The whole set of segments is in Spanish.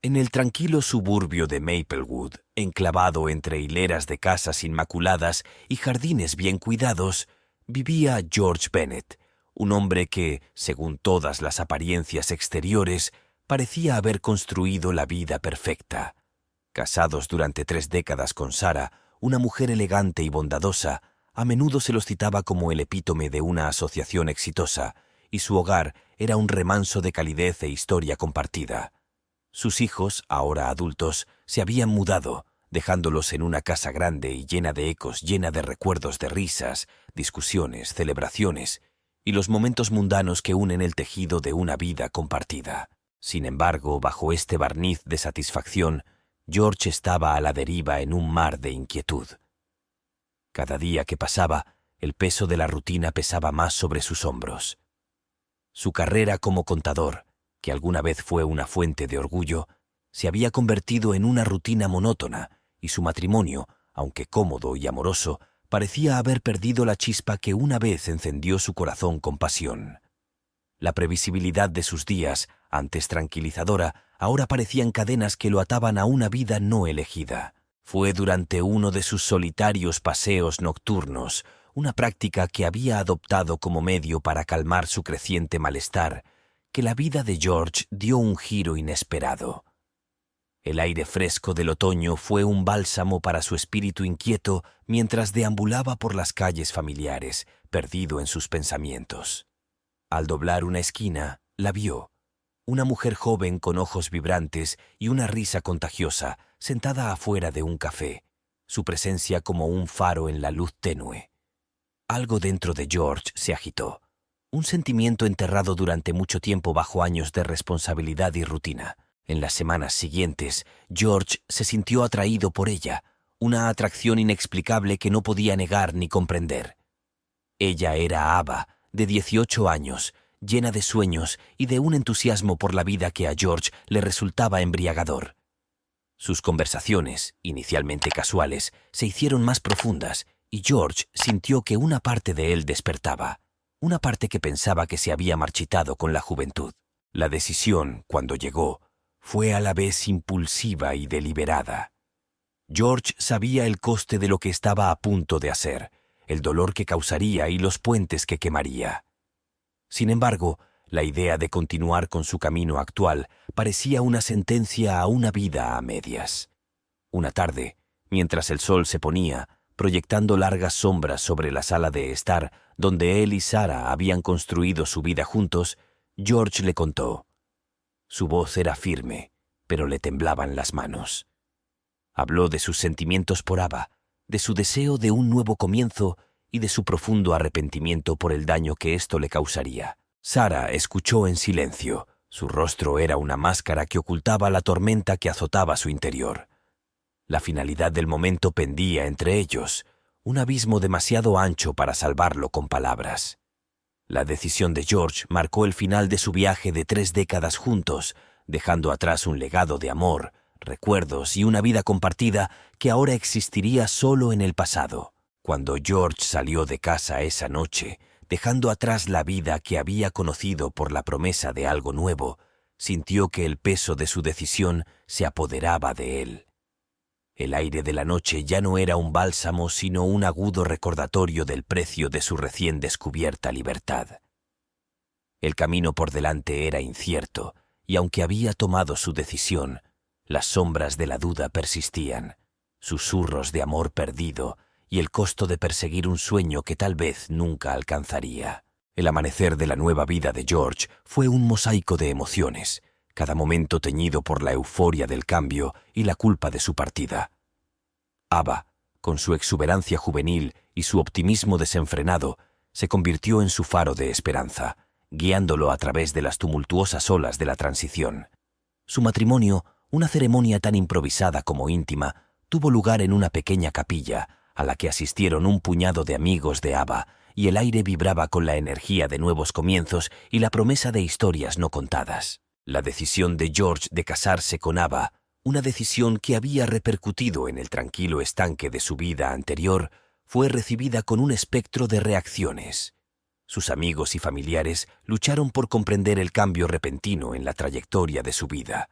En el tranquilo suburbio de Maplewood, enclavado entre hileras de casas inmaculadas y jardines bien cuidados, vivía George Bennet, un hombre que, según todas las apariencias exteriores, parecía haber construido la vida perfecta. Casados durante 3 décadas con Sarah, una mujer elegante y bondadosa, a menudo se los citaba como el epítome de una asociación exitosa, y su hogar era un remanso de calidez e historia compartida. Sus hijos, ahora adultos, se habían mudado, dejándolos en una casa grande y llena de ecos, llena de recuerdos de risas, discusiones, celebraciones y los momentos mundanos que unen el tejido de una vida compartida. Sin embargo, bajo este barniz de satisfacción, George estaba a la deriva en un mar de inquietud. Cada día que pasaba, el peso de la rutina pesaba más sobre sus hombros. Su carrera como contador, que alguna vez fue una fuente de orgullo, se había convertido en una rutina monótona, y su matrimonio, aunque cómodo y amoroso, parecía haber perdido la chispa que una vez encendió su corazón con pasión. La previsibilidad de sus días, antes tranquilizadora, ahora parecían cadenas que lo ataban a una vida no elegida. Fue durante uno de sus solitarios paseos nocturnos, una práctica que había adoptado como medio para calmar su creciente malestar, que la vida de George dio un giro inesperado. El aire fresco del otoño fue un bálsamo para su espíritu inquieto mientras deambulaba por las calles familiares, perdido en sus pensamientos. Al doblar una esquina, la vio. Una mujer joven con ojos vibrantes y una risa contagiosa, sentada afuera de un café, su presencia como un faro en la luz tenue. Algo dentro de George se agitó. Un sentimiento enterrado durante mucho tiempo bajo años de responsabilidad y rutina. En las semanas siguientes, George se sintió atraído por ella, una atracción inexplicable que no podía negar ni comprender. Ella era Ava, de 18 años, llena de sueños y de un entusiasmo por la vida que a George le resultaba embriagador. Sus conversaciones, inicialmente casuales, se hicieron más profundas y George sintió que una parte de él despertaba. Una parte que pensaba que se había marchitado con la juventud. La decisión, cuando llegó, fue a la vez impulsiva y deliberada. George sabía el coste de lo que estaba a punto de hacer, el dolor que causaría y los puentes que quemaría. Sin embargo, la idea de continuar con su camino actual parecía una sentencia a una vida a medias. Una tarde, mientras el sol se ponía, proyectando largas sombras sobre la sala de estar donde él y Sarah habían construido su vida juntos, George le contó. Su voz era firme, pero le temblaban las manos. Habló de sus sentimientos por Ava, de su deseo de un nuevo comienzo y de su profundo arrepentimiento por el daño que esto le causaría. Sarah escuchó en silencio. Su rostro era una máscara que ocultaba la tormenta que azotaba su interior. La finalidad del momento pendía entre ellos, un abismo demasiado ancho para salvarlo con palabras. La decisión de George marcó el final de su viaje de 3 décadas juntos, dejando atrás un legado de amor, recuerdos y una vida compartida que ahora existiría solo en el pasado. Cuando George salió de casa esa noche, dejando atrás la vida que había conocido por la promesa de algo nuevo, sintió que el peso de su decisión se apoderaba de él. El aire de la noche ya no era un bálsamo, sino un agudo recordatorio del precio de su recién descubierta libertad. El camino por delante era incierto, y aunque había tomado su decisión, las sombras de la duda persistían, susurros de amor perdido y el costo de perseguir un sueño que tal vez nunca alcanzaría. El amanecer de la nueva vida de George fue un mosaico de emociones, cada momento teñido por la euforia del cambio y la culpa de su partida. Ava, con su exuberancia juvenil y su optimismo desenfrenado, se convirtió en su faro de esperanza, guiándolo a través de las tumultuosas olas de la transición. Su matrimonio, una ceremonia tan improvisada como íntima, tuvo lugar en una pequeña capilla, a la que asistieron un puñado de amigos de Ava, y el aire vibraba con la energía de nuevos comienzos y la promesa de historias no contadas. La decisión de George de casarse con Ava, una decisión que había repercutido en el tranquilo estanque de su vida anterior, fue recibida con un espectro de reacciones. Sus amigos y familiares lucharon por comprender el cambio repentino en la trayectoria de su vida.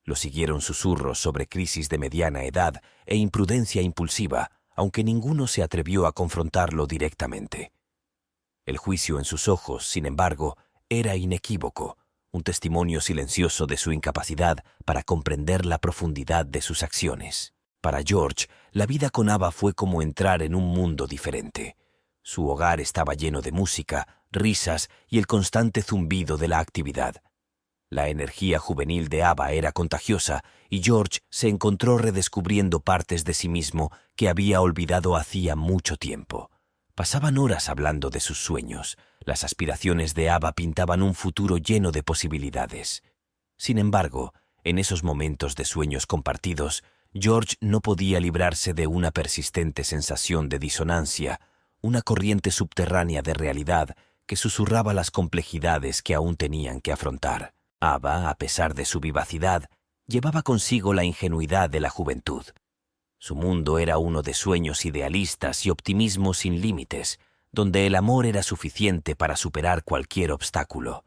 Lo siguieron susurros sobre crisis de mediana edad e imprudencia impulsiva, aunque ninguno se atrevió a confrontarlo directamente. El juicio en sus ojos, sin embargo, era inequívoco, un testimonio silencioso de su incapacidad para comprender la profundidad de sus acciones. Para George, la vida con Ava fue como entrar en un mundo diferente. Su hogar estaba lleno de música, risas y el constante zumbido de la actividad. La energía juvenil de Ava era contagiosa y George se encontró redescubriendo partes de sí mismo que había olvidado hacía mucho tiempo. Pasaban horas hablando de sus sueños. Las aspiraciones de Ava pintaban un futuro lleno de posibilidades. Sin embargo, en esos momentos de sueños compartidos, George no podía librarse de una persistente sensación de disonancia, una corriente subterránea de realidad que susurraba las complejidades que aún tenían que afrontar. Ava, a pesar de su vivacidad, llevaba consigo la ingenuidad de la juventud. Su mundo era uno de sueños idealistas y optimismo sin límites, donde el amor era suficiente para superar cualquier obstáculo.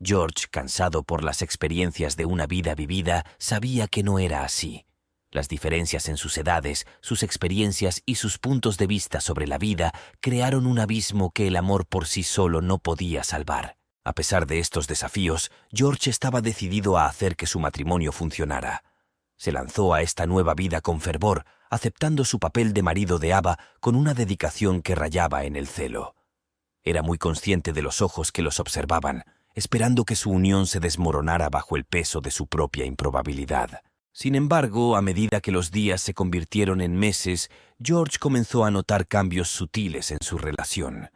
George, cansado por las experiencias de una vida vivida, sabía que no era así. Las diferencias en sus edades, sus experiencias y sus puntos de vista sobre la vida crearon un abismo que el amor por sí solo no podía salvar. A pesar de estos desafíos, George estaba decidido a hacer que su matrimonio funcionara. Se lanzó a esta nueva vida con fervor, aceptando su papel de marido de Ava con una dedicación que rayaba en el celo. Era muy consciente de los ojos que los observaban, esperando que su unión se desmoronara bajo el peso de su propia improbabilidad. Sin embargo, a medida que los días se convirtieron en meses, George comenzó a notar cambios sutiles en su relación.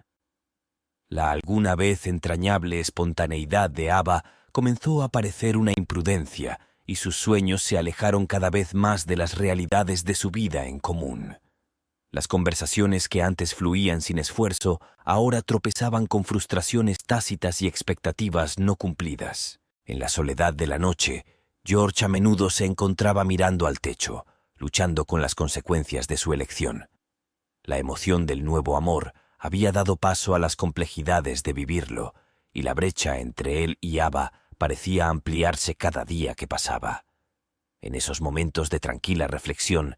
La alguna vez entrañable espontaneidad de Ava comenzó a parecer una imprudencia, y sus sueños se alejaron cada vez más de las realidades de su vida en común. Las conversaciones que antes fluían sin esfuerzo, ahora tropezaban con frustraciones tácitas y expectativas no cumplidas. En la soledad de la noche, George a menudo se encontraba mirando al techo, luchando con las consecuencias de su elección. La emoción del nuevo amor había dado paso a las complejidades de vivirlo, y la brecha entre él y Ava parecía ampliarse cada día que pasaba. En esos momentos de tranquila reflexión,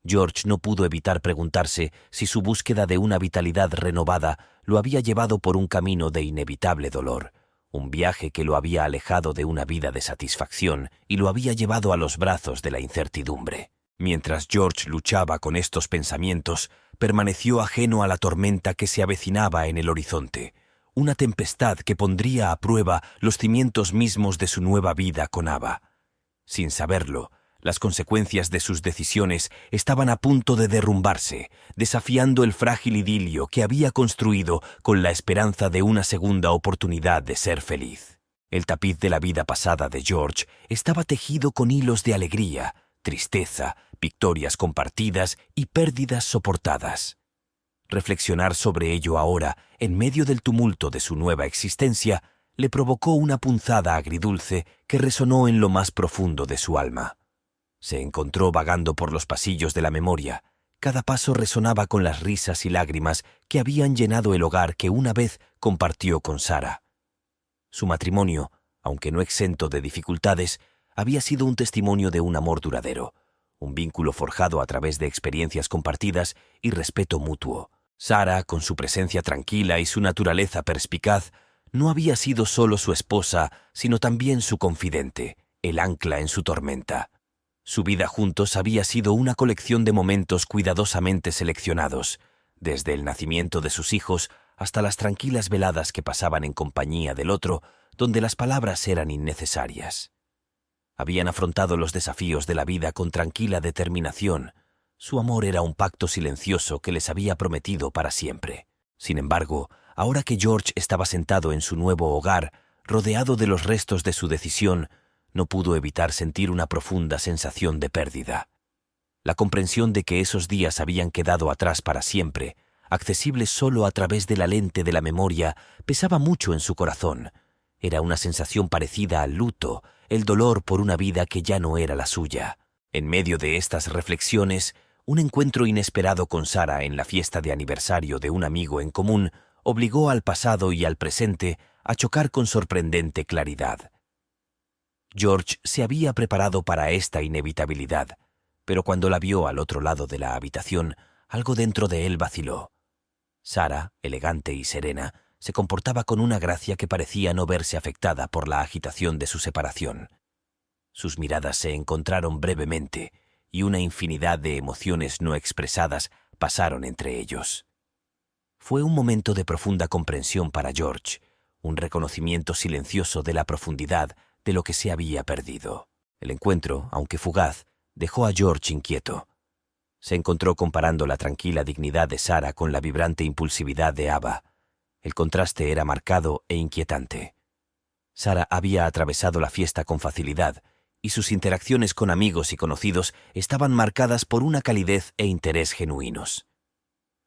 George no pudo evitar preguntarse si su búsqueda de una vitalidad renovada lo había llevado por un camino de inevitable dolor, un viaje que lo había alejado de una vida de satisfacción y lo había llevado a los brazos de la incertidumbre. Mientras George luchaba con estos pensamientos, permaneció ajeno a la tormenta que se avecinaba en el horizonte, una tempestad que pondría a prueba los cimientos mismos de su nueva vida con Ava. Sin saberlo, las consecuencias de sus decisiones estaban a punto de derrumbarse, desafiando el frágil idilio que había construido con la esperanza de una segunda oportunidad de ser feliz. El tapiz de la vida pasada de George estaba tejido con hilos de alegría, tristeza, victorias compartidas y pérdidas soportadas. Reflexionar sobre ello ahora, en medio del tumulto de su nueva existencia, le provocó una punzada agridulce que resonó en lo más profundo de su alma. Se encontró vagando por los pasillos de la memoria. Cada paso resonaba con las risas y lágrimas que habían llenado el hogar que una vez compartió con Sarah. Su matrimonio, aunque no exento de dificultades, había sido un testimonio de un amor duradero, un vínculo forjado a través de experiencias compartidas y respeto mutuo. Sarah, con su presencia tranquila y su naturaleza perspicaz, no había sido solo su esposa, sino también su confidente, el ancla en su tormenta. Su vida juntos había sido una colección de momentos cuidadosamente seleccionados, desde el nacimiento de sus hijos hasta las tranquilas veladas que pasaban en compañía del otro, donde las palabras eran innecesarias. Habían afrontado los desafíos de la vida con tranquila determinación. Su amor era un pacto silencioso que les había prometido para siempre. Sin embargo, ahora que George estaba sentado en su nuevo hogar, rodeado de los restos de su decisión, no pudo evitar sentir una profunda sensación de pérdida. La comprensión de que esos días habían quedado atrás para siempre, accesibles solo a través de la lente de la memoria, pesaba mucho en su corazón. Era una sensación parecida al luto, el dolor por una vida que ya no era la suya. En medio de estas reflexiones, un encuentro inesperado con Sarah en la fiesta de aniversario de un amigo en común obligó al pasado y al presente a chocar con sorprendente claridad. George se había preparado para esta inevitabilidad, pero cuando la vio al otro lado de la habitación, algo dentro de él vaciló. Sarah, elegante y serena, se comportaba con una gracia que parecía no verse afectada por la agitación de su separación. Sus miradas se encontraron brevemente y una infinidad de emociones no expresadas pasaron entre ellos. Fue un momento de profunda comprensión para George, un reconocimiento silencioso de la profundidad de lo que se había perdido. El encuentro, aunque fugaz, dejó a George inquieto. Se encontró comparando la tranquila dignidad de Sarah con la vibrante impulsividad de Ava. El contraste era marcado e inquietante. Sarah había atravesado la fiesta con facilidad, y sus interacciones con amigos y conocidos estaban marcadas por una calidez e interés genuinos.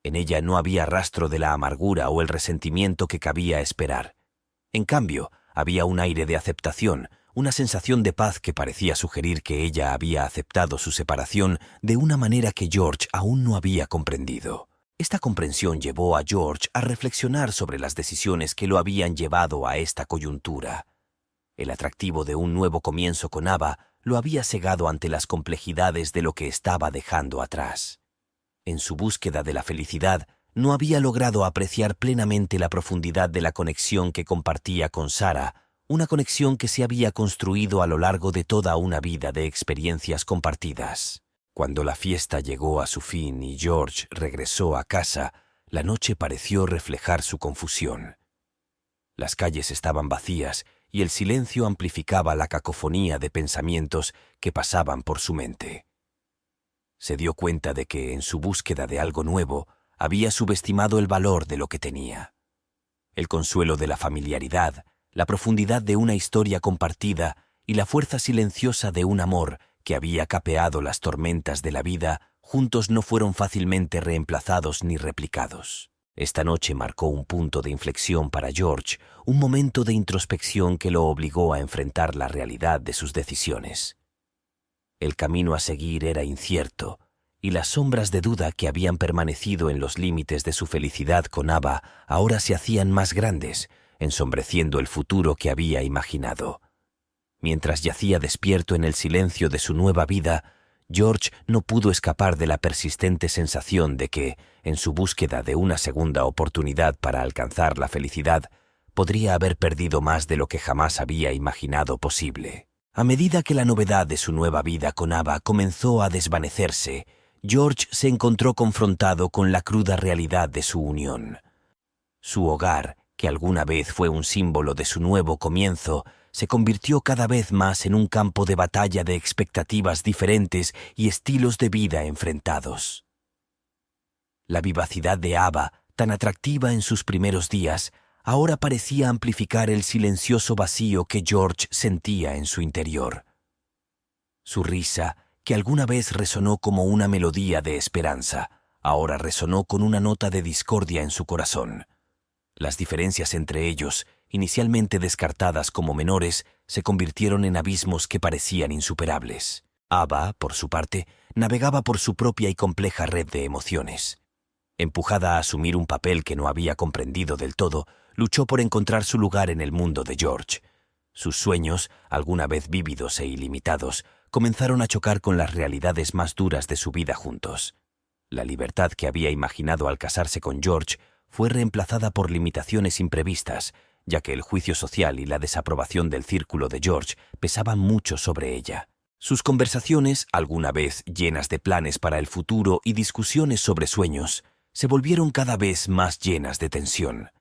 En ella no había rastro de la amargura o el resentimiento que cabía esperar. En cambio, había un aire de aceptación, una sensación de paz que parecía sugerir que ella había aceptado su separación de una manera que George aún no había comprendido. Esta comprensión llevó a George a reflexionar sobre las decisiones que lo habían llevado a esta coyuntura. El atractivo de un nuevo comienzo con Ava lo había cegado ante las complejidades de lo que estaba dejando atrás. En su búsqueda de la felicidad, no había logrado apreciar plenamente la profundidad de la conexión que compartía con Sarah, una conexión que se había construido a lo largo de toda una vida de experiencias compartidas. Cuando la fiesta llegó a su fin y George regresó a casa, la noche pareció reflejar su confusión. Las calles estaban vacías y el silencio amplificaba la cacofonía de pensamientos que pasaban por su mente. Se dio cuenta de que, en su búsqueda de algo nuevo, había subestimado el valor de lo que tenía. El consuelo de la familiaridad, la profundidad de una historia compartida y la fuerza silenciosa de un amor que había capeado las tormentas de la vida, juntos no fueron fácilmente reemplazados ni replicados. Esta noche marcó un punto de inflexión para George, un momento de introspección que lo obligó a enfrentar la realidad de sus decisiones. El camino a seguir era incierto, y las sombras de duda que habían permanecido en los límites de su felicidad con Ava ahora se hacían más grandes, ensombreciendo el futuro que había imaginado. Mientras yacía despierto en el silencio de su nueva vida, George no pudo escapar de la persistente sensación de que, en su búsqueda de una segunda oportunidad para alcanzar la felicidad, podría haber perdido más de lo que jamás había imaginado posible. A medida que la novedad de su nueva vida con Ava comenzó a desvanecerse, George se encontró confrontado con la cruda realidad de su unión. Su hogar, que alguna vez fue un símbolo de su nuevo comienzo, se convirtió cada vez más en un campo de batalla de expectativas diferentes y estilos de vida enfrentados. La vivacidad de Ava, tan atractiva en sus primeros días, ahora parecía amplificar el silencioso vacío que George sentía en su interior. Su risa, que alguna vez resonó como una melodía de esperanza, ahora resonó con una nota de discordia en su corazón. Las diferencias entre ellos, inicialmente descartadas como menores, se convirtieron en abismos que parecían insuperables. Ava, por su parte, navegaba por su propia y compleja red de emociones. Empujada a asumir un papel que no había comprendido del todo, luchó por encontrar su lugar en el mundo de George. Sus sueños, alguna vez vívidos e ilimitados, comenzaron a chocar con las realidades más duras de su vida juntos. La libertad que había imaginado al casarse con George fue reemplazada por limitaciones imprevistas, ya que el juicio social y la desaprobación del círculo de George pesaban mucho sobre ella. Sus conversaciones, alguna vez llenas de planes para el futuro y discusiones sobre sueños, se volvieron cada vez más llenas de tensión.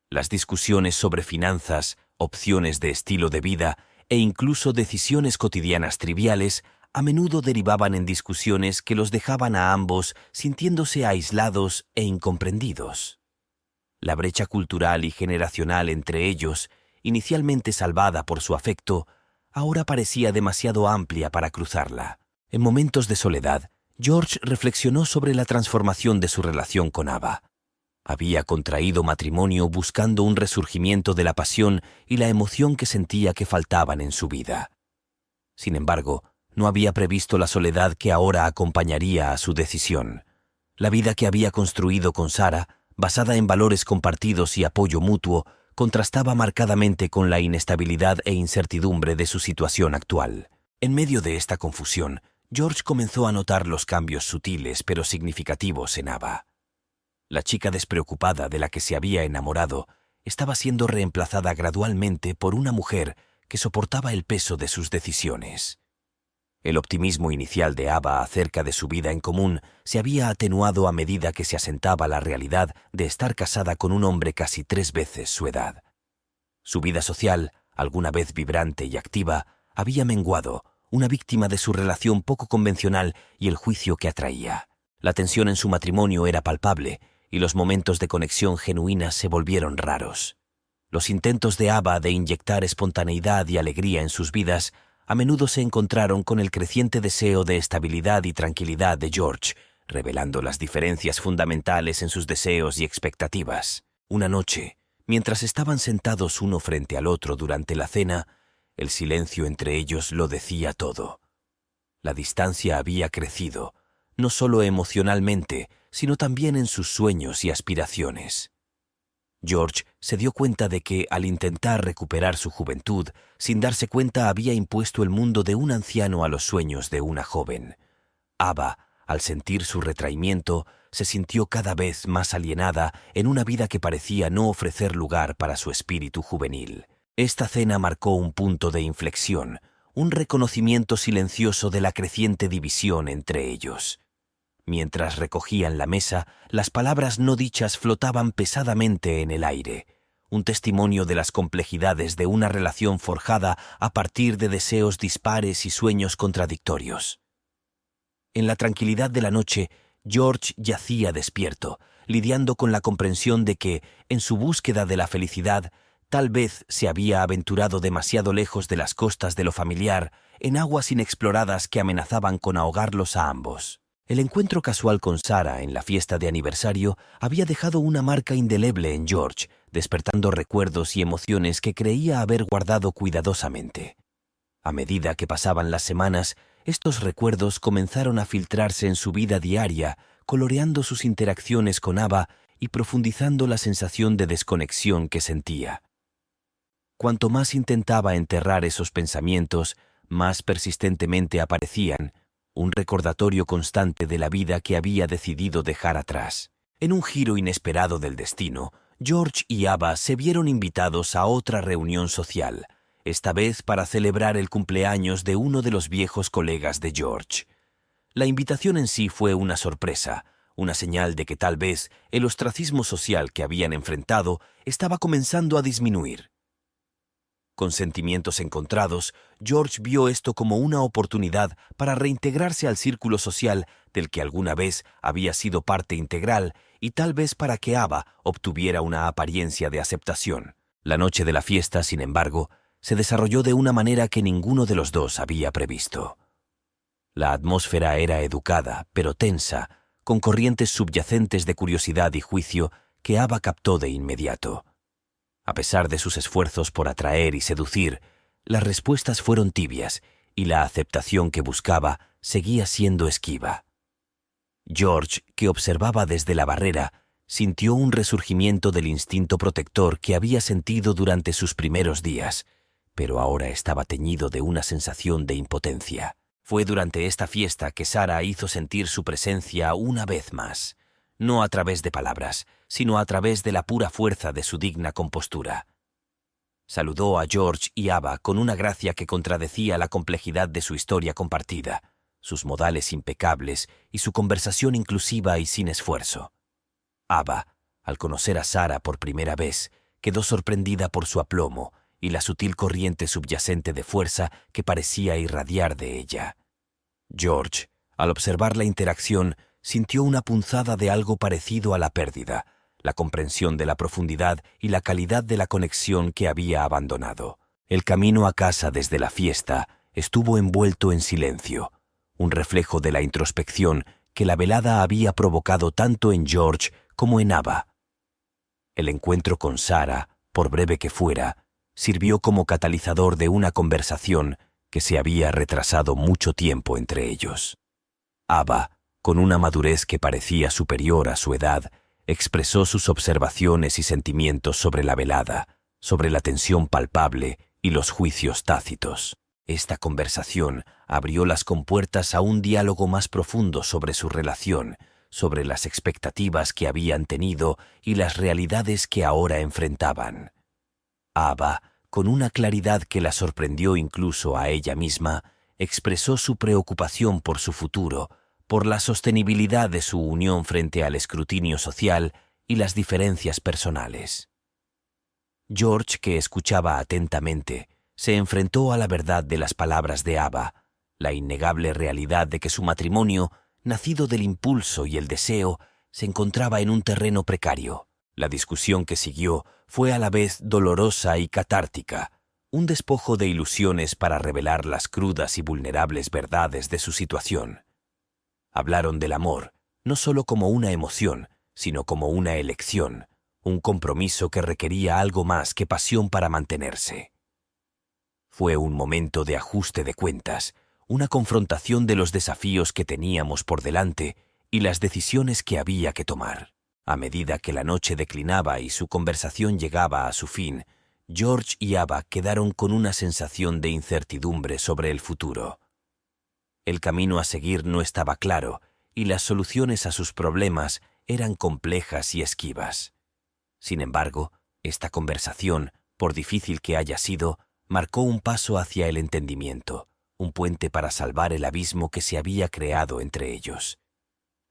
Las discusiones sobre finanzas, opciones de estilo de vida e incluso decisiones cotidianas triviales a menudo derivaban en discusiones que los dejaban a ambos sintiéndose aislados e incomprendidos. La brecha cultural y generacional entre ellos, inicialmente salvada por su afecto, ahora parecía demasiado amplia para cruzarla. En momentos de soledad, George reflexionó sobre la transformación de su relación con Ava. Había contraído matrimonio buscando un resurgimiento de la pasión y la emoción que sentía que faltaban en su vida. Sin embargo, no había previsto la soledad que ahora acompañaría a su decisión. La vida que había construido con Sarah, basada en valores compartidos y apoyo mutuo, contrastaba marcadamente con la inestabilidad e incertidumbre de su situación actual. En medio de esta confusión, George comenzó a notar los cambios sutiles pero significativos en Ava. La chica despreocupada de la que se había enamorado estaba siendo reemplazada gradualmente por una mujer que soportaba el peso de sus decisiones. El optimismo inicial de Ava acerca de su vida en común se había atenuado a medida que se asentaba la realidad de estar casada con un hombre casi 3 veces su edad. Su vida social, alguna vez vibrante y activa, había menguado, una víctima de su relación poco convencional y el juicio que atraía. La tensión en su matrimonio era palpable y los momentos de conexión genuina se volvieron raros. Los intentos de Ava de inyectar espontaneidad y alegría en sus vidas a menudo se encontraron con el creciente deseo de estabilidad y tranquilidad de George, revelando las diferencias fundamentales en sus deseos y expectativas. Una noche, mientras estaban sentados uno frente al otro durante la cena, el silencio entre ellos lo decía todo. La distancia había crecido, no solo emocionalmente, sino también en sus sueños y aspiraciones. George se dio cuenta de que, al intentar recuperar su juventud, sin darse cuenta había impuesto el mundo de un anciano a los sueños de una joven. Ava, al sentir su retraimiento, se sintió cada vez más alienada en una vida que parecía no ofrecer lugar para su espíritu juvenil. Esta cena marcó un punto de inflexión, un reconocimiento silencioso de la creciente división entre ellos. Mientras recogían la mesa, las palabras no dichas flotaban pesadamente en el aire, un testimonio de las complejidades de una relación forjada a partir de deseos dispares y sueños contradictorios. En la tranquilidad de la noche, George yacía despierto, lidiando con la comprensión de que, en su búsqueda de la felicidad, tal vez se había aventurado demasiado lejos de las costas de lo familiar, en aguas inexploradas que amenazaban con ahogarlos a ambos. El encuentro casual con Sarah en la fiesta de aniversario había dejado una marca indeleble en George, despertando recuerdos y emociones que creía haber guardado cuidadosamente. A medida que pasaban las semanas, estos recuerdos comenzaron a filtrarse en su vida diaria, coloreando sus interacciones con Ava y profundizando la sensación de desconexión que sentía. Cuanto más intentaba enterrar esos pensamientos, más persistentemente aparecían, un recordatorio constante de la vida que había decidido dejar atrás. En un giro inesperado del destino, George y Ava se vieron invitados a otra reunión social, esta vez para celebrar el cumpleaños de uno de los viejos colegas de George. La invitación en sí fue una sorpresa, una señal de que tal vez el ostracismo social que habían enfrentado estaba comenzando a disminuir. Con sentimientos encontrados, George vio esto como una oportunidad para reintegrarse al círculo social del que alguna vez había sido parte integral y tal vez para que Ava obtuviera una apariencia de aceptación. La noche de la fiesta, sin embargo, se desarrolló de una manera que ninguno de los dos había previsto. La atmósfera era educada, pero tensa, con corrientes subyacentes de curiosidad y juicio que Ava captó de inmediato. A pesar de sus esfuerzos por atraer y seducir, las respuestas fueron tibias y la aceptación que buscaba seguía siendo esquiva. George, que observaba desde la barrera, sintió un resurgimiento del instinto protector que había sentido durante sus primeros días, pero ahora estaba teñido de una sensación de impotencia. Fue durante esta fiesta que Sarah hizo sentir su presencia una vez más, no a través de palabras, sino a través de la pura fuerza de su digna compostura. Saludó a George y Ava con una gracia que contradecía la complejidad de su historia compartida, sus modales impecables y su conversación inclusiva y sin esfuerzo. Ava, al conocer a Sarah por primera vez, quedó sorprendida por su aplomo y la sutil corriente subyacente de fuerza que parecía irradiar de ella. George, al observar la interacción, sintió una punzada de algo parecido a la pérdida, la comprensión de la profundidad y la calidad de la conexión que había abandonado. El camino a casa desde la fiesta estuvo envuelto en silencio, un reflejo de la introspección que la velada había provocado tanto en George como en Ava. El encuentro con Sarah, por breve que fuera, sirvió como catalizador de una conversación que se había retrasado mucho tiempo entre ellos. Ava, con una madurez que parecía superior a su edad, expresó sus observaciones y sentimientos sobre la velada, sobre la tensión palpable y los juicios tácitos. Esta conversación abrió las compuertas a un diálogo más profundo sobre su relación, sobre las expectativas que habían tenido y las realidades que ahora enfrentaban. Ava, con una claridad que la sorprendió incluso a ella misma, expresó su preocupación por su futuro, por la sostenibilidad de su unión frente al escrutinio social y las diferencias personales. George, que escuchaba atentamente, se enfrentó a la verdad de las palabras de Ava, la innegable realidad de que su matrimonio, nacido del impulso y el deseo, se encontraba en un terreno precario. La discusión que siguió fue a la vez dolorosa y catártica, un despojo de ilusiones para revelar las crudas y vulnerables verdades de su situación. Hablaron del amor, no solo como una emoción, sino como una elección, un compromiso que requería algo más que pasión para mantenerse. Fue un momento de ajuste de cuentas, una confrontación de los desafíos que teníamos por delante y las decisiones que había que tomar. A medida que la noche declinaba y su conversación llegaba a su fin, George y Ava quedaron con una sensación de incertidumbre sobre el futuro. El camino a seguir no estaba claro y las soluciones a sus problemas eran complejas y esquivas. Sin embargo, esta conversación, por difícil que haya sido, marcó un paso hacia el entendimiento, un puente para salvar el abismo que se había creado entre ellos.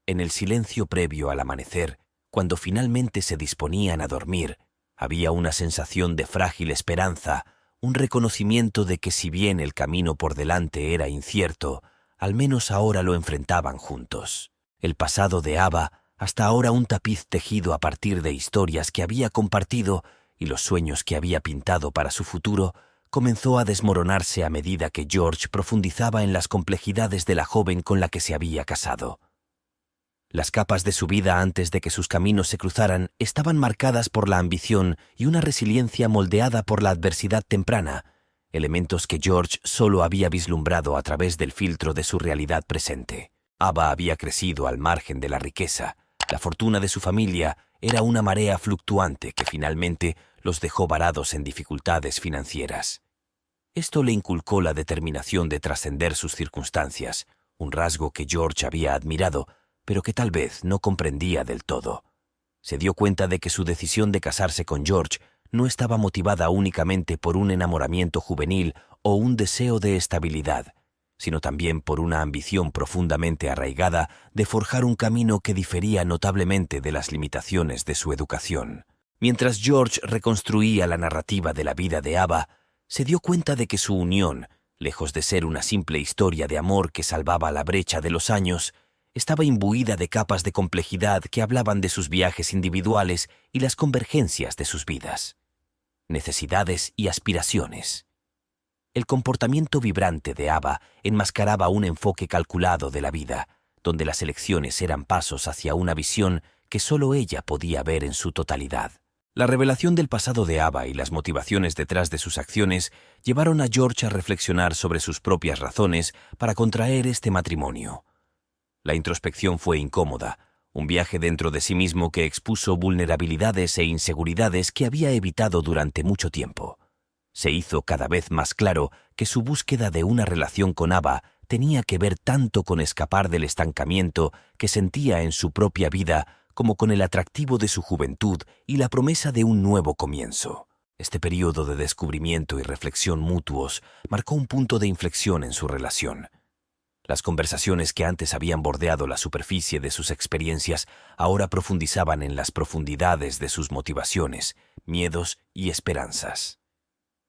En el silencio previo al amanecer, cuando finalmente se disponían a dormir, había una sensación de frágil esperanza, un reconocimiento de que si bien el camino por delante era incierto, al menos ahora lo enfrentaban juntos. El pasado de Ava, hasta ahora un tapiz tejido a partir de historias que había compartido y los sueños que había pintado para su futuro, comenzó a desmoronarse a medida que George profundizaba en las complejidades de la joven con la que se había casado. Las capas de su vida antes de que sus caminos se cruzaran estaban marcadas por la ambición y una resiliencia moldeada por la adversidad temprana, elementos que George solo había vislumbrado a través del filtro de su realidad presente. Ava había crecido al margen de la riqueza. La fortuna de su familia era una marea fluctuante que finalmente los dejó varados en dificultades financieras. Esto le inculcó la determinación de trascender sus circunstancias, un rasgo que George había admirado, pero que tal vez no comprendía del todo. Se dio cuenta de que su decisión de casarse con George no estaba motivada únicamente por un enamoramiento juvenil o un deseo de estabilidad, sino también por una ambición profundamente arraigada de forjar un camino que difería notablemente de las limitaciones de su educación. Mientras George reconstruía la narrativa de la vida de Ava, se dio cuenta de que su unión, lejos de ser una simple historia de amor que salvaba la brecha de los años, estaba imbuida de capas de complejidad que hablaban de sus viajes individuales y las convergencias de sus vidas, necesidades y aspiraciones. El comportamiento vibrante de Ava enmascaraba un enfoque calculado de la vida, donde las elecciones eran pasos hacia una visión que solo ella podía ver en su totalidad. La revelación del pasado de Ava y las motivaciones detrás de sus acciones llevaron a George a reflexionar sobre sus propias razones para contraer este matrimonio. La introspección fue incómoda, un viaje dentro de sí mismo que expuso vulnerabilidades e inseguridades que había evitado durante mucho tiempo. Se hizo cada vez más claro que su búsqueda de una relación con Ava tenía que ver tanto con escapar del estancamiento que sentía en su propia vida como con el atractivo de su juventud y la promesa de un nuevo comienzo. Este periodo de descubrimiento y reflexión mutuos marcó un punto de inflexión en su relación. Las conversaciones que antes habían bordeado la superficie de sus experiencias ahora profundizaban en las profundidades de sus motivaciones, miedos y esperanzas.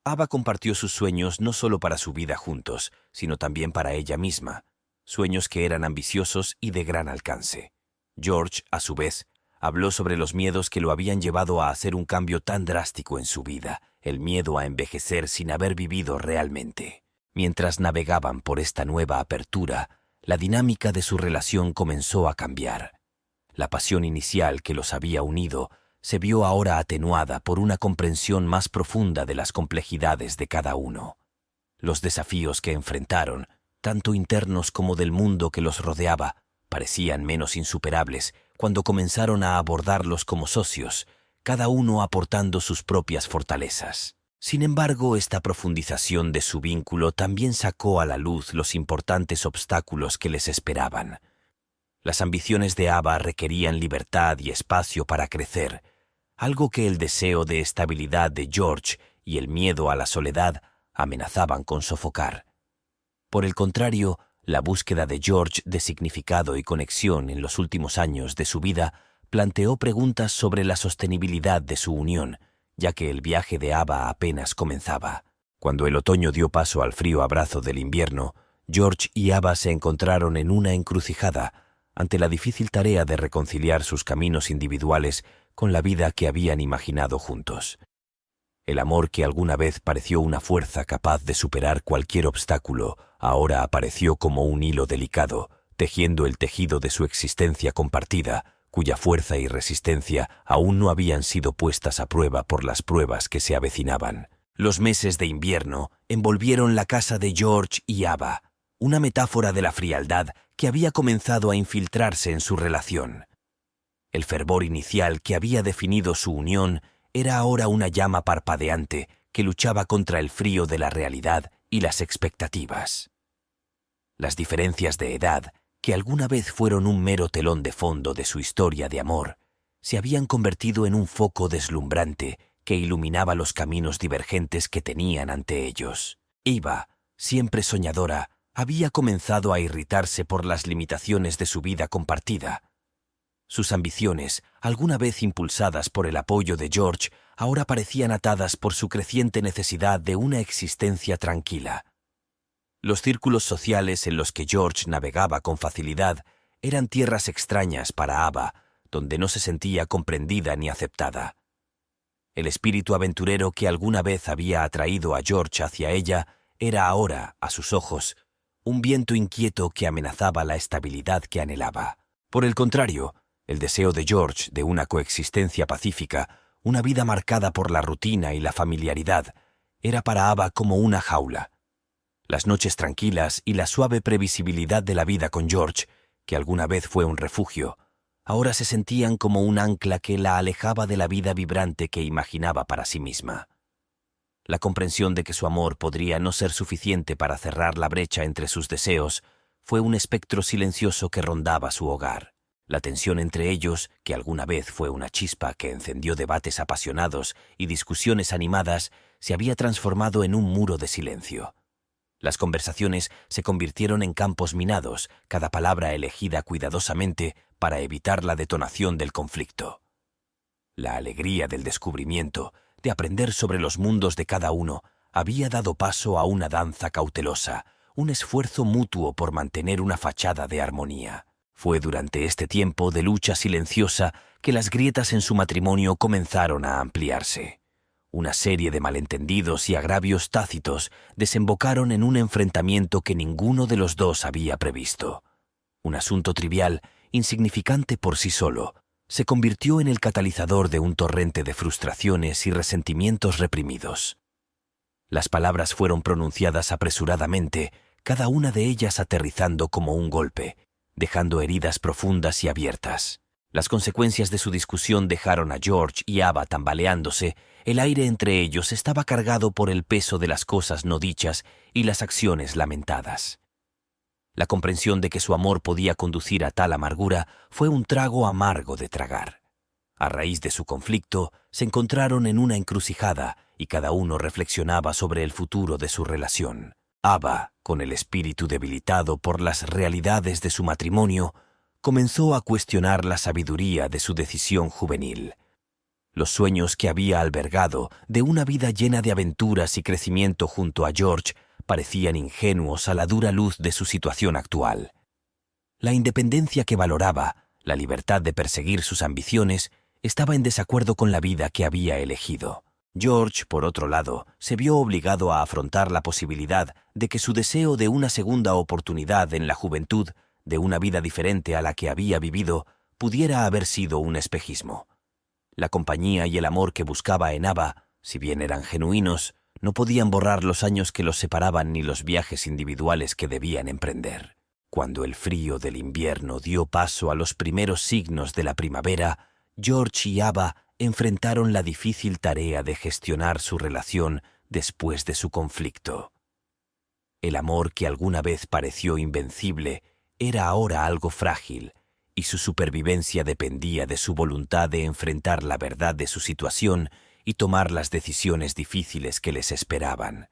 Ava compartió sus sueños no solo para su vida juntos, sino también para ella misma, sueños que eran ambiciosos y de gran alcance. George, a su vez, habló sobre los miedos que lo habían llevado a hacer un cambio tan drástico en su vida, el miedo a envejecer sin haber vivido realmente. Mientras navegaban por esta nueva apertura, la dinámica de su relación comenzó a cambiar. La pasión inicial que los había unido se vio ahora atenuada por una comprensión más profunda de las complejidades de cada uno. Los desafíos que enfrentaron, tanto internos como del mundo que los rodeaba, parecían menos insuperables cuando comenzaron a abordarlos como socios, cada uno aportando sus propias fortalezas. Sin embargo, esta profundización de su vínculo también sacó a la luz los importantes obstáculos que les esperaban. Las ambiciones de Ava requerían libertad y espacio para crecer, algo que el deseo de estabilidad de George y el miedo a la soledad amenazaban con sofocar. Por el contrario, la búsqueda de George de significado y conexión en los últimos años de su vida planteó preguntas sobre la sostenibilidad de su unión, ya que el viaje de Ava apenas comenzaba. Cuando el otoño dio paso al frío abrazo del invierno, George y Ava se encontraron en una encrucijada, ante la difícil tarea de reconciliar sus caminos individuales con la vida que habían imaginado juntos. El amor que alguna vez pareció una fuerza capaz de superar cualquier obstáculo, ahora apareció como un hilo delicado, tejiendo el tejido de su existencia compartida, cuya fuerza y resistencia aún no habían sido puestas a prueba por las pruebas que se avecinaban. Los meses de invierno envolvieron la casa de George y Ava, una metáfora de la frialdad que había comenzado a infiltrarse en su relación. El fervor inicial que había definido su unión era ahora una llama parpadeante que luchaba contra el frío de la realidad y las expectativas. Las diferencias de edad, que alguna vez fueron un mero telón de fondo de su historia de amor, se habían convertido en un foco deslumbrante que iluminaba los caminos divergentes que tenían ante ellos. Ava, siempre soñadora, había comenzado a irritarse por las limitaciones de su vida compartida. Sus ambiciones, alguna vez impulsadas por el apoyo de George, ahora parecían atadas por su creciente necesidad de una existencia tranquila. Los círculos sociales en los que George navegaba con facilidad eran tierras extrañas para Ava, donde no se sentía comprendida ni aceptada. El espíritu aventurero que alguna vez había atraído a George hacia ella era ahora, a sus ojos, un viento inquieto que amenazaba la estabilidad que anhelaba. Por el contrario, el deseo de George de una coexistencia pacífica, una vida marcada por la rutina y la familiaridad, era para Ava como una jaula. Las noches tranquilas y la suave previsibilidad de la vida con George, que alguna vez fue un refugio, ahora se sentían como un ancla que la alejaba de la vida vibrante que imaginaba para sí misma. La comprensión de que su amor podría no ser suficiente para cerrar la brecha entre sus deseos fue un espectro silencioso que rondaba su hogar. La tensión entre ellos, que alguna vez fue una chispa que encendió debates apasionados y discusiones animadas, se había transformado en un muro de silencio. Las conversaciones se convirtieron en campos minados, cada palabra elegida cuidadosamente para evitar la detonación del conflicto. La alegría del descubrimiento, de aprender sobre los mundos de cada uno, había dado paso a una danza cautelosa, un esfuerzo mutuo por mantener una fachada de armonía. Fue durante este tiempo de lucha silenciosa que las grietas en su matrimonio comenzaron a ampliarse. Una serie de malentendidos y agravios tácitos desembocaron en un enfrentamiento que ninguno de los dos había previsto. Un asunto trivial, insignificante por sí solo, se convirtió en el catalizador de un torrente de frustraciones y resentimientos reprimidos. Las palabras fueron pronunciadas apresuradamente, cada una de ellas aterrizando como un golpe, dejando heridas profundas y abiertas. Las consecuencias de su discusión dejaron a George y Ava tambaleándose. El aire entre ellos estaba cargado por el peso de las cosas no dichas y las acciones lamentadas. La comprensión de que su amor podía conducir a tal amargura fue un trago amargo de tragar. A raíz de su conflicto, se encontraron en una encrucijada y cada uno reflexionaba sobre el futuro de su relación. Ava, con el espíritu debilitado por las realidades de su matrimonio, comenzó a cuestionar la sabiduría de su decisión juvenil. Los sueños que había albergado de una vida llena de aventuras y crecimiento junto a George parecían ingenuos a la dura luz de su situación actual. La independencia que valoraba, la libertad de perseguir sus ambiciones, estaba en desacuerdo con la vida que había elegido. George, por otro lado, se vio obligado a afrontar la posibilidad de que su deseo de una segunda oportunidad en la juventud, de una vida diferente a la que había vivido, pudiera haber sido un espejismo. La compañía y el amor que buscaba en Ava, si bien eran genuinos, no podían borrar los años que los separaban ni los viajes individuales que debían emprender. Cuando el frío del invierno dio paso a los primeros signos de la primavera, George y Ava enfrentaron la difícil tarea de gestionar su relación después de su conflicto. El amor que alguna vez pareció invencible era ahora algo frágil, y su supervivencia dependía de su voluntad de enfrentar la verdad de su situación y tomar las decisiones difíciles que les esperaban.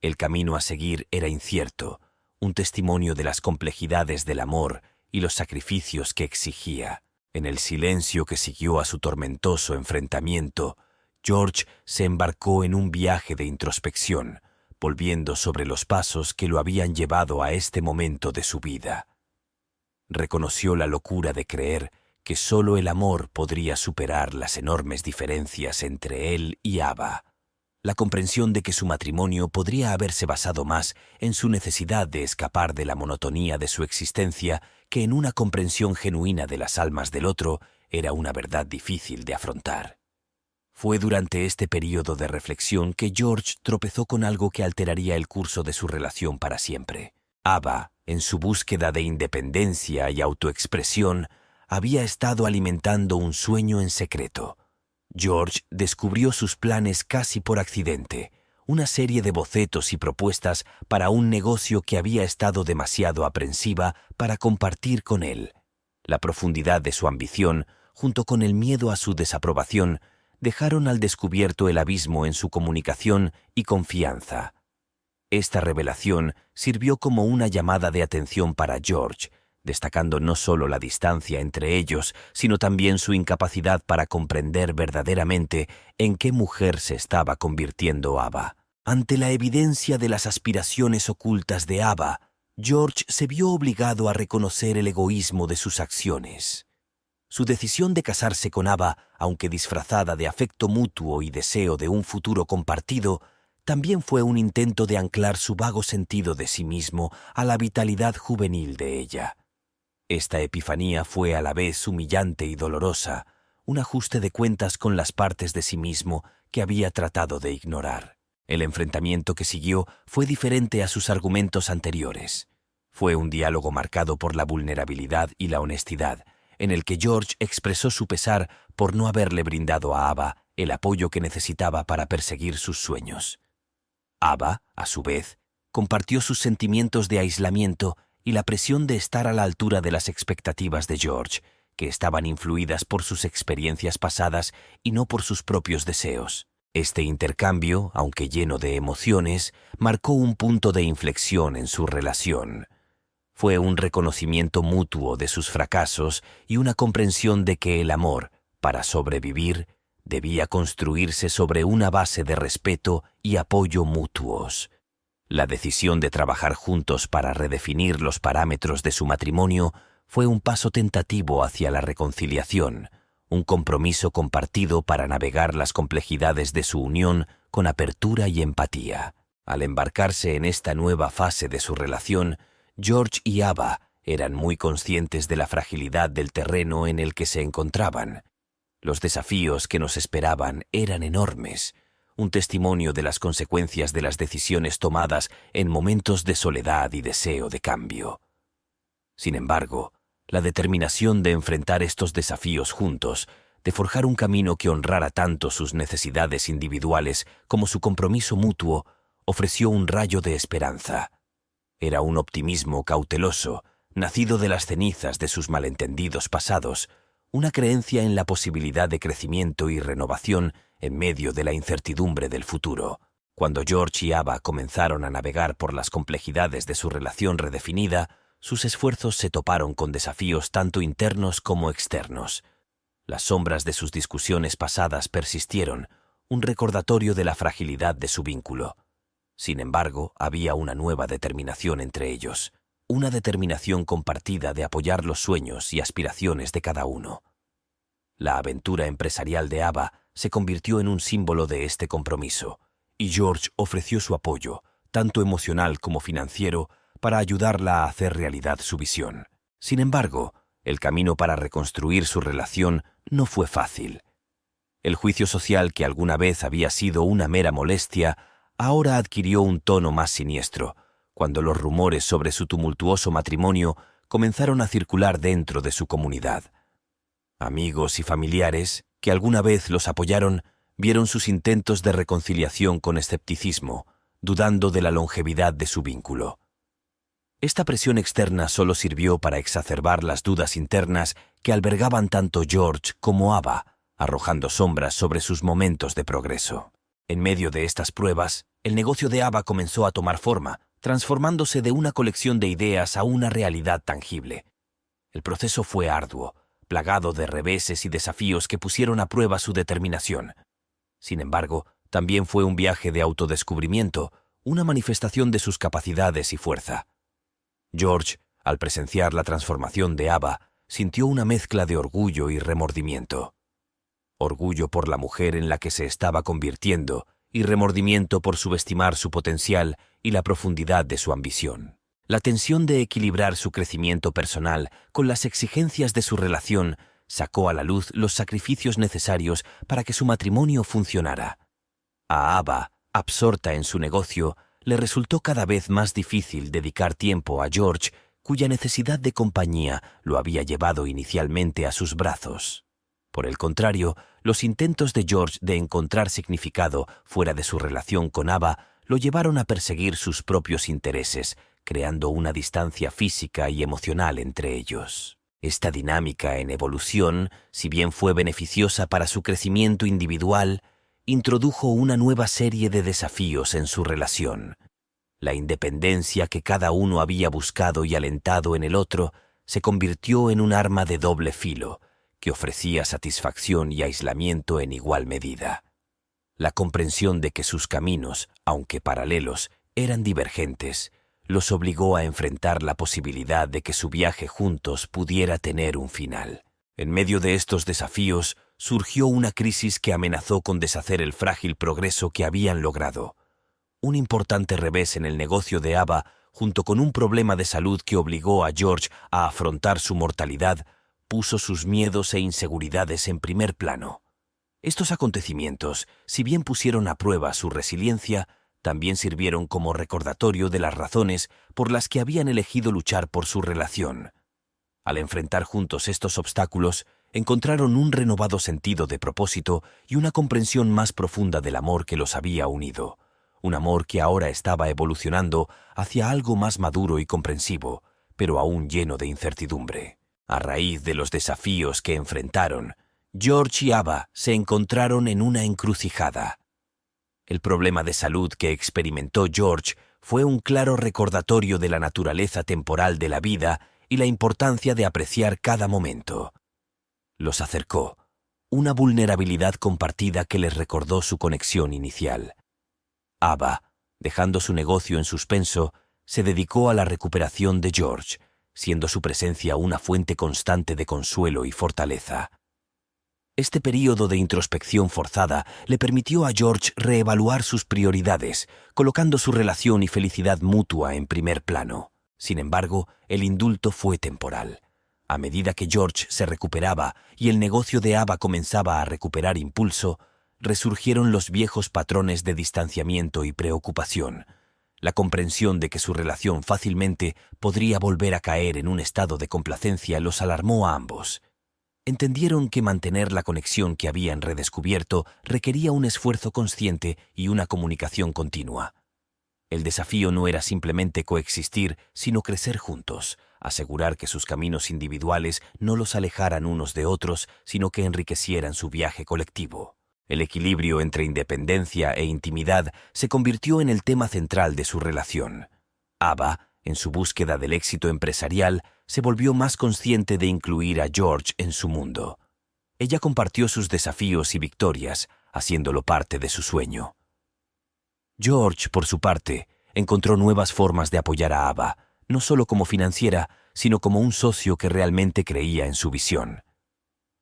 El camino a seguir era incierto, un testimonio de las complejidades del amor y los sacrificios que exigía. En el silencio que siguió a su tormentoso enfrentamiento, George se embarcó en un viaje de introspección, volviendo sobre los pasos que lo habían llevado a este momento de su vida. Reconoció la locura de creer que solo el amor podría superar las enormes diferencias entre él y Ava. La comprensión de que su matrimonio podría haberse basado más en su necesidad de escapar de la monotonía de su existencia que en una comprensión genuina de las almas del otro era una verdad difícil de afrontar. Fue durante este período de reflexión que George tropezó con algo que alteraría el curso de su relación para siempre. Ava, en su búsqueda de independencia y autoexpresión, había estado alimentando un sueño en secreto. George descubrió sus planes casi por accidente, una serie de bocetos y propuestas para un negocio que había estado demasiado aprensiva para compartir con él. La profundidad de su ambición, junto con el miedo a su desaprobación, dejaron al descubierto el abismo en su comunicación y confianza. Esta revelación sirvió como una llamada de atención para George, destacando no solo la distancia entre ellos, sino también su incapacidad para comprender verdaderamente en qué mujer se estaba convirtiendo Ava. Ante la evidencia de las aspiraciones ocultas de Ava, George se vio obligado a reconocer el egoísmo de sus acciones. Su decisión de casarse con Ava, aunque disfrazada de afecto mutuo y deseo de un futuro compartido, también fue un intento de anclar su vago sentido de sí mismo a la vitalidad juvenil de ella. Esta epifanía fue a la vez humillante y dolorosa, un ajuste de cuentas con las partes de sí mismo que había tratado de ignorar. El enfrentamiento que siguió fue diferente a sus argumentos anteriores. Fue un diálogo marcado por la vulnerabilidad y la honestidad, en el que George expresó su pesar por no haberle brindado a Ava el apoyo que necesitaba para perseguir sus sueños. Ava, a su vez, compartió sus sentimientos de aislamiento y la presión de estar a la altura de las expectativas de George, que estaban influidas por sus experiencias pasadas y no por sus propios deseos. Este intercambio, aunque lleno de emociones, marcó un punto de inflexión en su relación. Fue un reconocimiento mutuo de sus fracasos y una comprensión de que el amor, para sobrevivir, debía construirse sobre una base de respeto y apoyo mutuos. La decisión de trabajar juntos para redefinir los parámetros de su matrimonio fue un paso tentativo hacia la reconciliación, un compromiso compartido para navegar las complejidades de su unión con apertura y empatía. Al embarcarse en esta nueva fase de su relación, George y Ava eran muy conscientes de la fragilidad del terreno en el que se encontraban. Los desafíos que nos esperaban eran enormes, un testimonio de las consecuencias de las decisiones tomadas en momentos de soledad y deseo de cambio. Sin embargo, la determinación de enfrentar estos desafíos juntos, de forjar un camino que honrara tanto sus necesidades individuales como su compromiso mutuo, ofreció un rayo de esperanza. Era un optimismo cauteloso, nacido de las cenizas de sus malentendidos pasados, una creencia en la posibilidad de crecimiento y renovación en medio de la incertidumbre del futuro. Cuando George y Ava comenzaron a navegar por las complejidades de su relación redefinida, sus esfuerzos se toparon con desafíos tanto internos como externos. Las sombras de sus discusiones pasadas persistieron, un recordatorio de la fragilidad de su vínculo. Sin embargo, había una nueva determinación entre ellos, una determinación compartida de apoyar los sueños y aspiraciones de cada uno. La aventura empresarial de Ava se convirtió en un símbolo de este compromiso, y George ofreció su apoyo, tanto emocional como financiero, para ayudarla a hacer realidad su visión. Sin embargo, el camino para reconstruir su relación no fue fácil. El juicio social que alguna vez había sido una mera molestia, ahora adquirió un tono más siniestro, cuando los rumores sobre su tumultuoso matrimonio comenzaron a circular dentro de su comunidad. Amigos y familiares, que alguna vez los apoyaron, vieron sus intentos de reconciliación con escepticismo, dudando de la longevidad de su vínculo. Esta presión externa solo sirvió para exacerbar las dudas internas que albergaban tanto George como Ava, arrojando sombras sobre sus momentos de progreso. En medio de estas pruebas, el negocio de Ava comenzó a tomar forma, transformándose de una colección de ideas a una realidad tangible. El proceso fue arduo, plagado de reveses y desafíos que pusieron a prueba su determinación. Sin embargo, también fue un viaje de autodescubrimiento, una manifestación de sus capacidades y fuerza. George, al presenciar la transformación de Ava, sintió una mezcla de orgullo y remordimiento. Orgullo por la mujer en la que se estaba convirtiendo y remordimiento por subestimar su potencial y la profundidad de su ambición. La tensión de equilibrar su crecimiento personal con las exigencias de su relación sacó a la luz los sacrificios necesarios para que su matrimonio funcionara. A Ava, absorta en su negocio, le resultó cada vez más difícil dedicar tiempo a George, cuya necesidad de compañía lo había llevado inicialmente a sus brazos. Por el contrario, los intentos de George de encontrar significado fuera de su relación con Ava lo llevaron a perseguir sus propios intereses, creando una distancia física y emocional entre ellos. Esta dinámica en evolución, si bien fue beneficiosa para su crecimiento individual, introdujo una nueva serie de desafíos en su relación. La independencia que cada uno había buscado y alentado en el otro se convirtió en un arma de doble filo, que ofrecía satisfacción y aislamiento en igual medida. La comprensión de que sus caminos, aunque paralelos, eran divergentes, los obligó a enfrentar la posibilidad de que su viaje juntos pudiera tener un final. En medio de estos desafíos, surgió una crisis que amenazó con deshacer el frágil progreso que habían logrado. Un importante revés en el negocio de Ava, junto con un problema de salud que obligó a George a afrontar su mortalidad, puso sus miedos e inseguridades en primer plano. Estos acontecimientos, si bien pusieron a prueba su resiliencia, también sirvieron como recordatorio de las razones por las que habían elegido luchar por su relación. Al enfrentar juntos estos obstáculos, encontraron un renovado sentido de propósito y una comprensión más profunda del amor que los había unido, un amor que ahora estaba evolucionando hacia algo más maduro y comprensivo, pero aún lleno de incertidumbre. A raíz de los desafíos que enfrentaron, George y Ava se encontraron en una encrucijada. El problema de salud que experimentó George fue un claro recordatorio de la naturaleza temporal de la vida y la importancia de apreciar cada momento. Los acercó, una vulnerabilidad compartida que les recordó su conexión inicial. Ava, dejando su negocio en suspenso, se dedicó a la recuperación de George, siendo su presencia una fuente constante de consuelo y fortaleza. Este período de introspección forzada le permitió a George reevaluar sus prioridades, colocando su relación y felicidad mutua en primer plano. Sin embargo, el indulto fue temporal. A medida que George se recuperaba y el negocio de Ava comenzaba a recuperar impulso, resurgieron los viejos patrones de distanciamiento y preocupación. La comprensión de que su relación fácilmente podría volver a caer en un estado de complacencia los alarmó a ambos. Entendieron que mantener la conexión que habían redescubierto requería un esfuerzo consciente y una comunicación continua. El desafío no era simplemente coexistir, sino crecer juntos, asegurar que sus caminos individuales no los alejaran unos de otros, sino que enriquecieran su viaje colectivo. El equilibrio entre independencia e intimidad se convirtió en el tema central de su relación. Ava, en su búsqueda del éxito empresarial, se volvió más consciente de incluir a George en su mundo. Ella compartió sus desafíos y victorias, haciéndolo parte de su sueño. George, por su parte, encontró nuevas formas de apoyar a Ava, no solo como financiera, sino como un socio que realmente creía en su visión.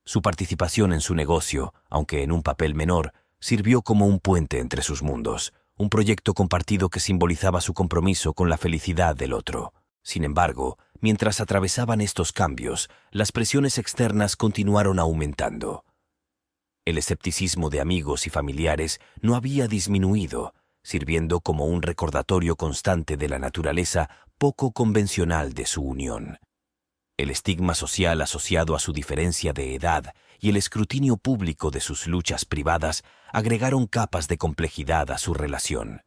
Su participación en su negocio, aunque en un papel menor, sirvió como un puente entre sus mundos, un proyecto compartido que simbolizaba su compromiso con la felicidad del otro. Sin embargo, mientras atravesaban estos cambios, las presiones externas continuaron aumentando. El escepticismo de amigos y familiares no había disminuido, sirviendo como un recordatorio constante de la naturaleza poco convencional de su unión. El estigma social asociado a su diferencia de edad y el escrutinio público de sus luchas privadas agregaron capas de complejidad a su relación.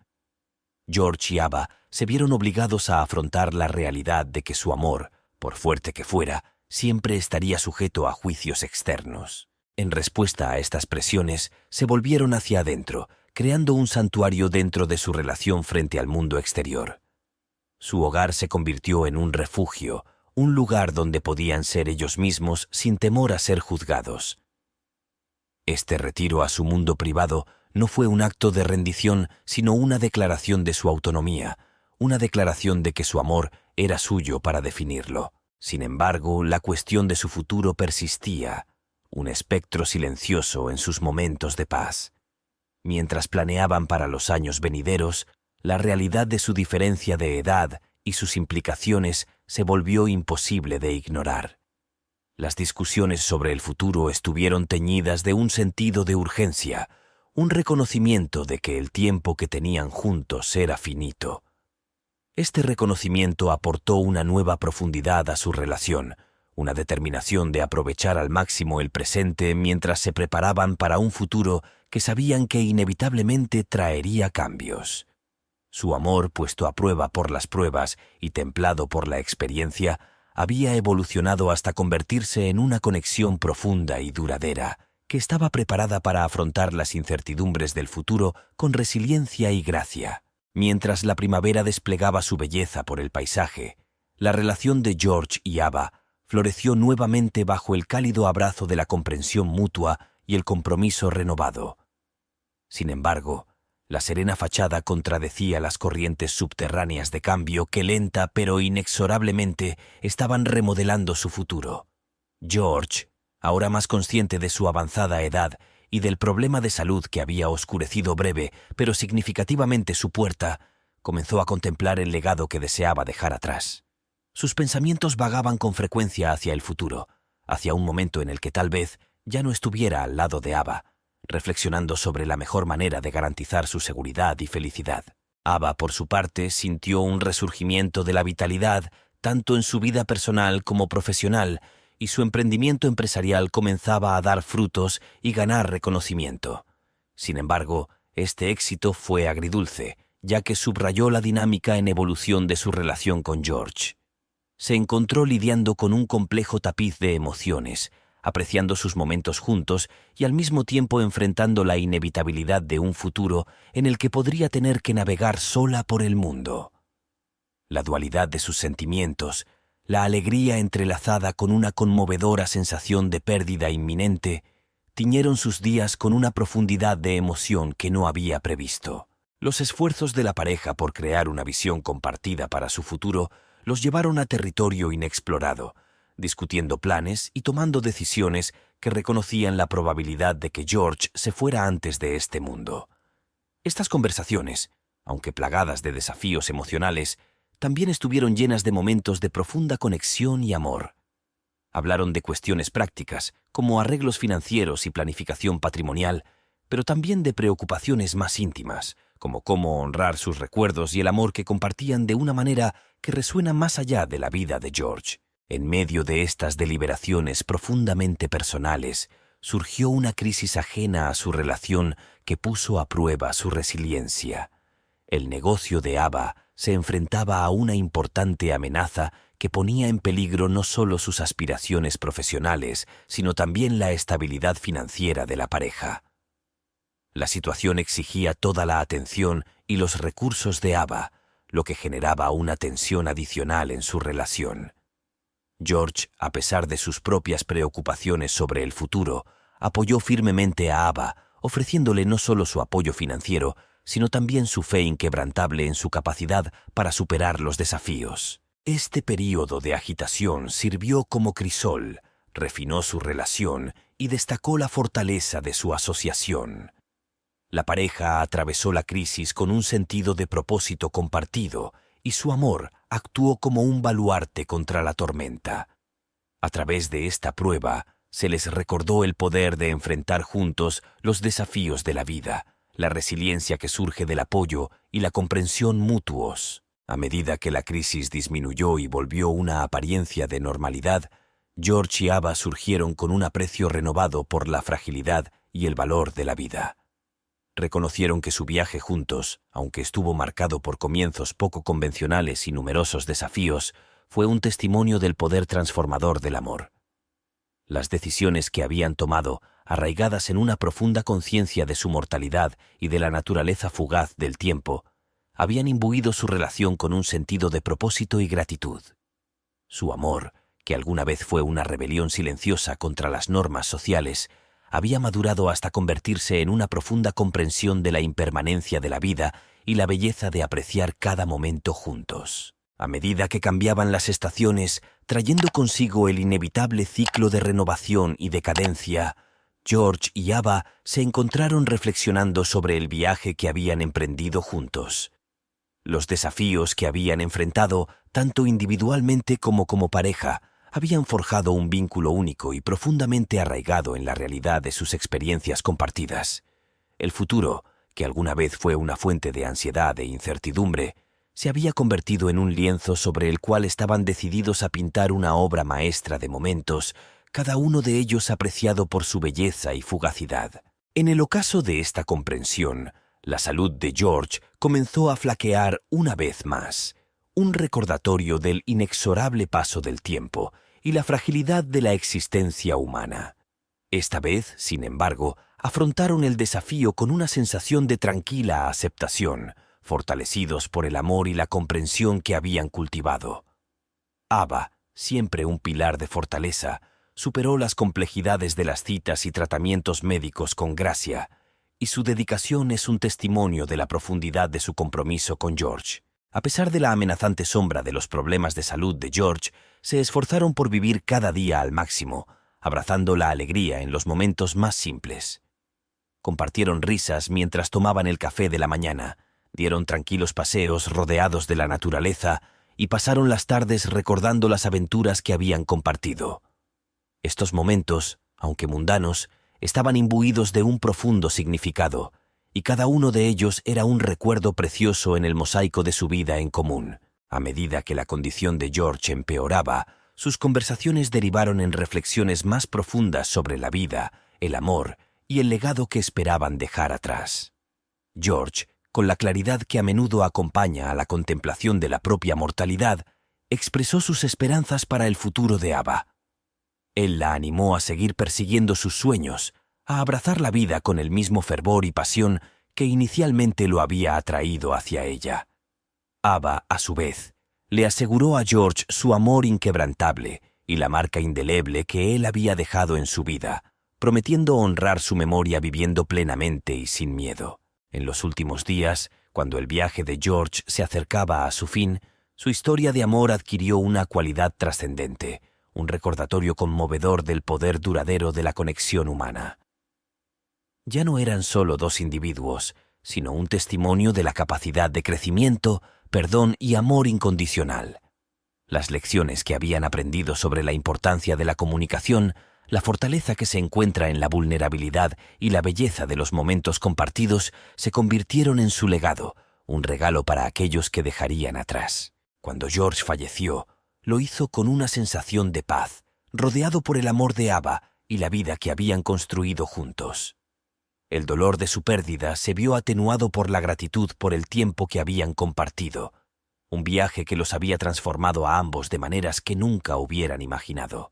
George y Ava se vieron obligados a afrontar la realidad de que su amor, por fuerte que fuera, siempre estaría sujeto a juicios externos. En respuesta a estas presiones, se volvieron hacia adentro, creando un santuario dentro de su relación frente al mundo exterior. Su hogar se convirtió en un refugio, un lugar donde podían ser ellos mismos sin temor a ser juzgados. Este retiro a su mundo privado no fue un acto de rendición, sino una declaración de su autonomía, una declaración de que su amor era suyo para definirlo. Sin embargo, la cuestión de su futuro persistía, un espectro silencioso en sus momentos de paz. Mientras planeaban para los años venideros, la realidad de su diferencia de edad y sus implicaciones se volvió imposible de ignorar. Las discusiones sobre el futuro estuvieron teñidas de un sentido de urgencia, un reconocimiento de que el tiempo que tenían juntos era finito. Este reconocimiento aportó una nueva profundidad a su relación, una determinación de aprovechar al máximo el presente mientras se preparaban para un futuro que sabían que inevitablemente traería cambios. Su amor, puesto a prueba por las pruebas y templado por la experiencia, había evolucionado hasta convertirse en una conexión profunda y duradera, que estaba preparada para afrontar las incertidumbres del futuro con resiliencia y gracia. Mientras la primavera desplegaba su belleza por el paisaje, la relación de George y Ava floreció nuevamente bajo el cálido abrazo de la comprensión mutua y el compromiso renovado. Sin embargo, la serena fachada contradecía las corrientes subterráneas de cambio que lenta pero inexorablemente estaban remodelando su futuro. George, ahora más consciente de su avanzada edad y del problema de salud que había oscurecido breve pero significativamente su puerta, comenzó a contemplar el legado que deseaba dejar atrás. Sus pensamientos vagaban con frecuencia hacia el futuro, hacia un momento en el que tal vez ya no estuviera al lado de Ava, reflexionando sobre la mejor manera de garantizar su seguridad y felicidad. Ava, por su parte, sintió un resurgimiento de la vitalidad tanto en su vida personal como profesional, y su emprendimiento empresarial comenzaba a dar frutos y ganar reconocimiento. Sin embargo, este éxito fue agridulce, ya que subrayó la dinámica en evolución de su relación con George. Se encontró lidiando con un complejo tapiz de emociones, apreciando sus momentos juntos y al mismo tiempo enfrentando la inevitabilidad de un futuro en el que podría tener que navegar sola por el mundo. La dualidad de sus sentimientos, la alegría entrelazada con una conmovedora sensación de pérdida inminente, tiñeron sus días con una profundidad de emoción que no había previsto. Los esfuerzos de la pareja por crear una visión compartida para su futuro los llevaron a territorio inexplorado, discutiendo planes y tomando decisiones que reconocían la probabilidad de que George se fuera antes de este mundo. Estas conversaciones, aunque plagadas de desafíos emocionales, también estuvieron llenas de momentos de profunda conexión y amor. Hablaron de cuestiones prácticas, como arreglos financieros y planificación patrimonial, pero también de preocupaciones más íntimas, como cómo honrar sus recuerdos y el amor que compartían de una manera que resuena más allá de la vida de George. En medio de estas deliberaciones profundamente personales, surgió una crisis ajena a su relación que puso a prueba su resiliencia. El negocio de Ava se enfrentaba a una importante amenaza que ponía en peligro no solo sus aspiraciones profesionales, sino también la estabilidad financiera de la pareja. La situación exigía toda la atención y los recursos de Ava, lo que generaba una tensión adicional en su relación. George, a pesar de sus propias preocupaciones sobre el futuro, apoyó firmemente a Ava, ofreciéndole no solo su apoyo financiero, sino también su fe inquebrantable en su capacidad para superar los desafíos. Este período de agitación sirvió como crisol, refinó su relación y destacó la fortaleza de su asociación. La pareja atravesó la crisis con un sentido de propósito compartido y su amor actuó como un baluarte contra la tormenta. A través de esta prueba, se les recordó el poder de enfrentar juntos los desafíos de la vida, la resiliencia que surge del apoyo y la comprensión mutuos. A medida que la crisis disminuyó y volvió una apariencia de normalidad, George y Ava surgieron con un aprecio renovado por la fragilidad y el valor de la vida. Reconocieron que su viaje juntos, aunque estuvo marcado por comienzos poco convencionales y numerosos desafíos, fue un testimonio del poder transformador del amor. Las decisiones que habían tomado, arraigadas en una profunda conciencia de su mortalidad y de la naturaleza fugaz del tiempo, habían imbuido su relación con un sentido de propósito y gratitud. Su amor, que alguna vez fue una rebelión silenciosa contra las normas sociales, había madurado hasta convertirse en una profunda comprensión de la impermanencia de la vida y la belleza de apreciar cada momento juntos. A medida que cambiaban las estaciones, trayendo consigo el inevitable ciclo de renovación y decadencia, George y Ava se encontraron reflexionando sobre el viaje que habían emprendido juntos. Los desafíos que habían enfrentado, tanto individualmente como pareja, habían forjado un vínculo único y profundamente arraigado en la realidad de sus experiencias compartidas. El futuro, que alguna vez fue una fuente de ansiedad e incertidumbre, se había convertido en un lienzo sobre el cual estaban decididos a pintar una obra maestra de momentos, cada uno de ellos apreciado por su belleza y fugacidad. En el ocaso de esta comprensión, la salud de George comenzó a flaquear una vez más, un recordatorio del inexorable paso del tiempo y la fragilidad de la existencia humana. Esta vez, sin embargo, afrontaron el desafío con una sensación de tranquila aceptación, fortalecidos por el amor y la comprensión que habían cultivado. Ava, siempre un pilar de fortaleza, superó las complejidades de las citas y tratamientos médicos con gracia, y su dedicación es un testimonio de la profundidad de su compromiso con George. A pesar de la amenazante sombra de los problemas de salud de George, se esforzaron por vivir cada día al máximo, abrazando la alegría en los momentos más simples. Compartieron risas mientras tomaban el café de la mañana, dieron tranquilos paseos rodeados de la naturaleza y pasaron las tardes recordando las aventuras que habían compartido. Estos momentos, aunque mundanos, estaban imbuidos de un profundo significado, y cada uno de ellos era un recuerdo precioso en el mosaico de su vida en común. A medida que la condición de George empeoraba, sus conversaciones derivaron en reflexiones más profundas sobre la vida, el amor y el legado que esperaban dejar atrás. George, con la claridad que a menudo acompaña a la contemplación de la propia mortalidad, expresó sus esperanzas para el futuro de Ava. Él la animó a seguir persiguiendo sus sueños, a abrazar la vida con el mismo fervor y pasión que inicialmente lo había atraído hacia ella. Ava, a su vez, le aseguró a George su amor inquebrantable y la marca indeleble que él había dejado en su vida, prometiendo honrar su memoria viviendo plenamente y sin miedo. En los últimos días, cuando el viaje de George se acercaba a su fin, su historia de amor adquirió una cualidad trascendente, un recordatorio conmovedor del poder duradero de la conexión humana. Ya no eran solo dos individuos, sino un testimonio de la capacidad de crecimiento, perdón y amor incondicional. Las lecciones que habían aprendido sobre la importancia de la comunicación, la fortaleza que se encuentra en la vulnerabilidad y la belleza de los momentos compartidos se convirtieron en su legado, un regalo para aquellos que dejarían atrás. Cuando George falleció, lo hizo con una sensación de paz, rodeado por el amor de Ava y la vida que habían construido juntos. El dolor de su pérdida se vio atenuado por la gratitud por el tiempo que habían compartido, un viaje que los había transformado a ambos de maneras que nunca hubieran imaginado.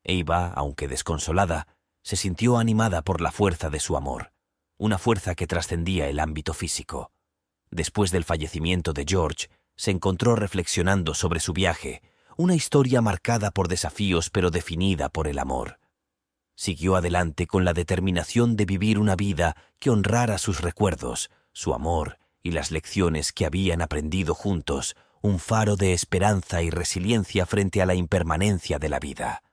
Ava, aunque desconsolada, se sintió animada por la fuerza de su amor, una fuerza que trascendía el ámbito físico. Después del fallecimiento de George, se encontró reflexionando sobre su viaje, una historia marcada por desafíos pero definida por el amor. Siguió adelante con la determinación de vivir una vida que honrara sus recuerdos, su amor y las lecciones que habían aprendido juntos, un faro de esperanza y resiliencia frente a la impermanencia de la vida.